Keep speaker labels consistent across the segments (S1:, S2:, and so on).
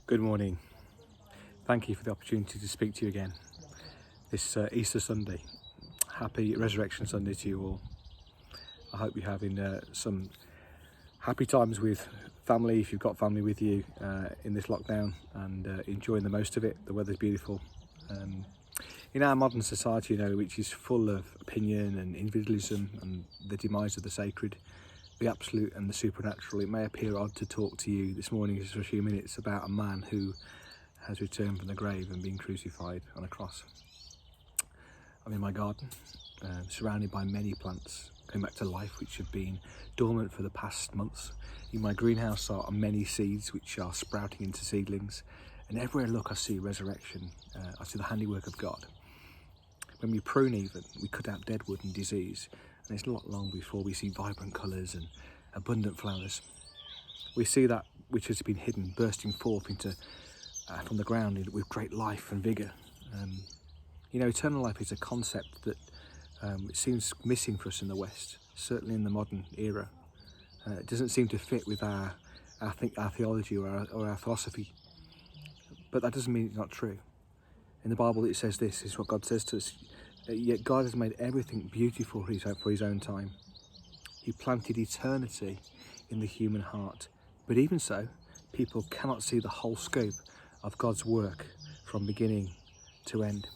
S1: Good morning. Thank you for the opportunity to speak to you again this Easter Sunday. Happy Resurrection Sunday to you all. I hope you're having some happy times with family, if you've got family with you in this lockdown, and enjoying the most of it. The weather's beautiful. In our modern society, which is full of opinion and individualism and the demise of the sacred, the absolute and the supernatural, it may appear odd to talk to you this morning just for a few minutes about a man who has returned from the grave and been crucified on a cross. I'm in my garden, surrounded by many plants coming back to life which have been dormant for the past months. In my greenhouse are many seeds which are sprouting into seedlings, and everywhere I look I see resurrection. I see the handiwork of God. When we prune even, we cut out dead wood and disease, and it's not long before we see vibrant colours and abundant flowers. We see that which has been hidden bursting forth into from the ground with great life and vigour. Eternal life is a concept that it seems missing for us in the West, certainly in the modern era. It doesn't seem to fit with our theology or our philosophy, but that doesn't mean it's not true. In the Bible it says this is what God says to us: yet God has made everything beautiful for his own time. He planted eternity in the human heart, but even so, people cannot see the whole scope of God's work from beginning to end.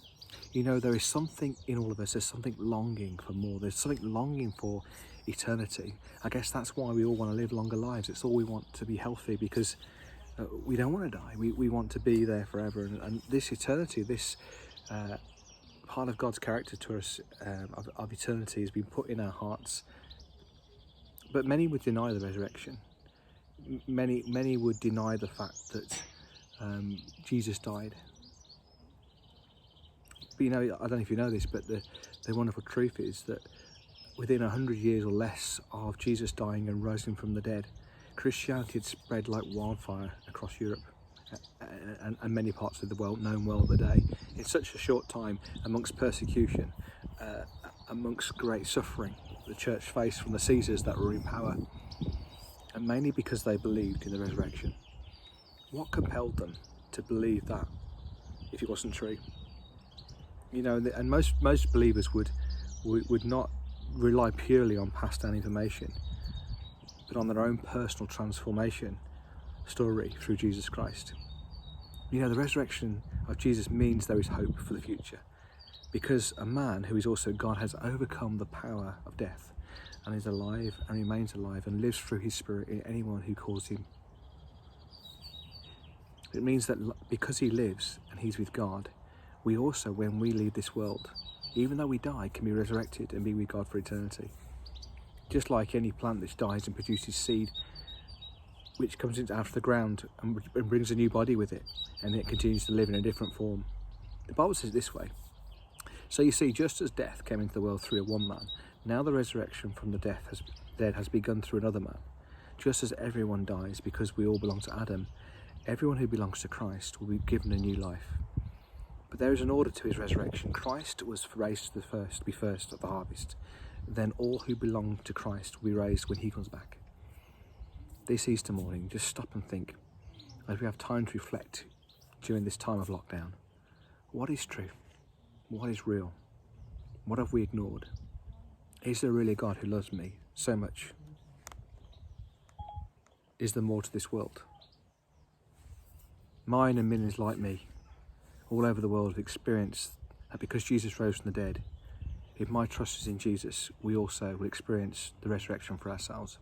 S1: There is something in all of us, there's something longing for more, there's something longing for eternity. I guess that's why we all want to live longer lives. It's all we want, to be healthy, because we don't want to die. We want to be there forever, and this eternity, this part of God's character to us of eternity has been put in our hearts. But many would deny the resurrection. Many would deny the fact that Jesus died. But I don't know if you know this, but the wonderful truth is that within 100 years or less of Jesus dying and rising from the dead, Christianity had spread like wildfire across Europe and many parts of the world, known well of the day. In such a short time, amongst persecution, amongst great suffering the church faced from the Caesars that were in power, and mainly because they believed in the resurrection. What compelled them to believe that if it wasn't true? And most believers would not rely purely on passed down information, but on their own personal transformation story through Jesus Christ. The resurrection of Jesus means there is hope for the future, because a man who is also God has overcome the power of death and is alive and remains alive and lives through his spirit in anyone who calls him. It means that because he lives and he's with God, we also, when we leave this world, even though we die, can be resurrected and be with God for eternity. Just like any plant that dies and produces seed, which comes out of the ground and brings a new body with it, and it continues to live in a different form. The Bible says it this way: so you see, just as death came into the world through one man, now the resurrection from the dead has begun through another man. Just as everyone dies because we all belong to Adam, everyone who belongs to Christ will be given a new life. But there is an order to his resurrection. Christ was raised to be first of the harvest. Then all who belong to Christ will be raised when he comes back. This Easter morning, just stop and think, as we have time to reflect during this time of lockdown. What is true? What is real? What have we ignored? Is there really a God who loves me so much? Is there more to this world? Mine and millions like me all over the world have experienced that because Jesus rose from the dead, if my trust is in Jesus, we also will experience the resurrection for ourselves.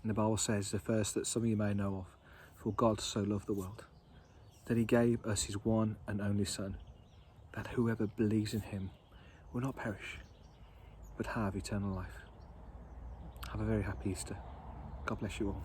S1: And the Bible says, the first that some of you may know of, for God so loved the world, that he gave us his one and only Son, that whoever believes in him will not perish, but have eternal life. Have a very happy Easter. God bless you all.